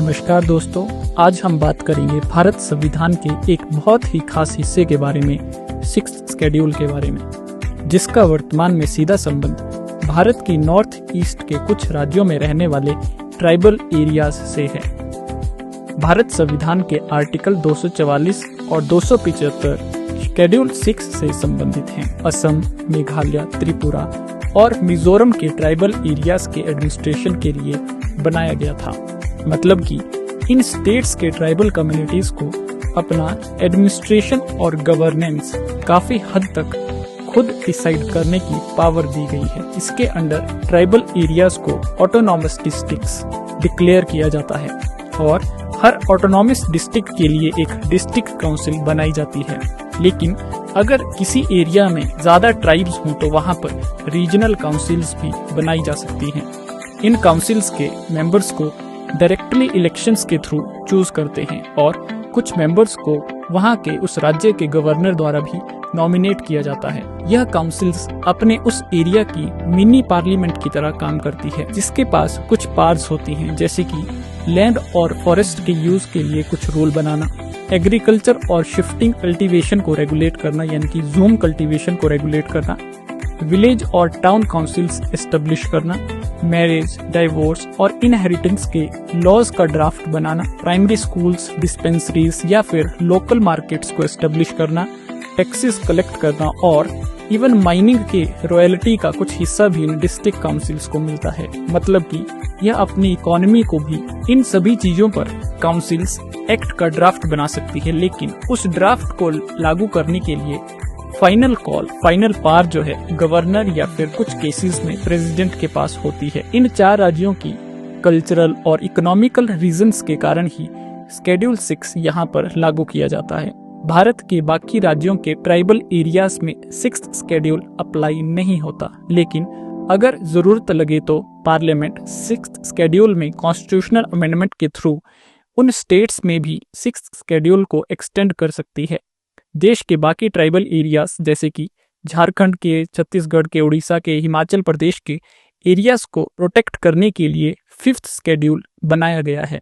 नमस्कार दोस्तों, आज हम बात करेंगे भारत संविधान के एक बहुत ही खास हिस्से के बारे में, सिक्स्थ शेड्यूल के बारे में, जिसका वर्तमान में सीधा संबंध भारत की नॉर्थ ईस्ट के कुछ राज्यों में रहने वाले ट्राइबल एरियाज से है। भारत संविधान के आर्टिकल 244 और 275 शेड्यूल 6 से संबंधित हैं। असम, मेघालय, त्रिपुरा और मिजोरम के ट्राइबल एरियाज के एडमिनिस्ट्रेशन के लिए बनाया गया था। मतलब कि इन स्टेट्स के ट्राइबल कम्युनिटीज को अपना एडमिनिस्ट्रेशन और गवर्नेंस काफी हद तक खुद डिसाइड करने की पावर दी गई है। इसके अंडर ट्राइबल एरियाज को ऑटोनॉमस डिस्ट्रिक्ट्स डिक्लेयर किया जाता है और हर ऑटोनॉमस डिस्ट्रिक्ट के लिए एक डिस्ट्रिक्ट काउंसिल बनाई जाती है। लेकिन अगर किसी एरिया में ज्यादा ट्राइब्स हों तो वहां पर रीजनल काउंसिल्स भी बनाई जा सकती हैं। इन काउंसिल्स के मेंबर्स को डायरेक्टली इलेक्शंस के थ्रू चूज करते हैं और कुछ मेंबर्स को वहां के उस राज्य के गवर्नर द्वारा भी नॉमिनेट किया जाता है। यह काउंसिल्स अपने उस एरिया की मिनी पार्लियामेंट की तरह काम करती है, जिसके पास कुछ पावर्स होती हैं, जैसे कि लैंड और फॉरेस्ट के यूज के लिए कुछ रूल बनाना, एग्रीकल्चर और शिफ्टिंग कल्टीवेशन को रेगुलेट करना यानी कि जूम कल्टीवेशन को रेगुलेट करना, विलेज और टाउन काउंसिल्स एस्टेब्लिश करना, मैरिज, डाइवोर्स और इनहेरिटेंस के लॉज का ड्राफ्ट बनाना, प्राइमरी स्कूल्स, डिस्पेंसरीज या फिर लोकल मार्केट्स को एस्टेब्लिश करना, टैक्सेस कलेक्ट करना और इवन माइनिंग के रॉयल्टी का कुछ हिस्सा भी इन डिस्ट्रिक्ट काउंसिल्स को मिलता है। मतलब कि यह अपनी इकोनॉमी को भी इन सभी चीजों पर काउंसिल्स एक्ट का ड्राफ्ट बना सकती है, लेकिन उस ड्राफ्ट को लागू करने के लिए फाइनल पावर जो है गवर्नर या फिर कुछ केसेस में प्रेसिडेंट के पास होती है। इन 4 राज्यों की कल्चरल और इकोनॉमिकल रीजंस के कारण ही शेड्यूल 6 यहाँ पर लागू किया जाता है। भारत के बाकी राज्यों के ट्राइबल एरियाज में 6th शेड्यूल अप्लाई नहीं होता, लेकिन अगर जरूरत लगे तो पार्लियामेंट 6th शेड्यूल में कॉन्स्टिट्यूशनल अमेंडमेंट के थ्रू उन स्टेट्स में भी 6th शेड्यूल को एक्सटेंड कर सकती है। देश के बाकी ट्राइबल एरियाज जैसे कि झारखंड के, छत्तीसगढ़ के, उड़ीसा के, हिमाचल प्रदेश के एरियाज को प्रोटेक्ट करने के लिए 5th शेड्यूल बनाया गया है।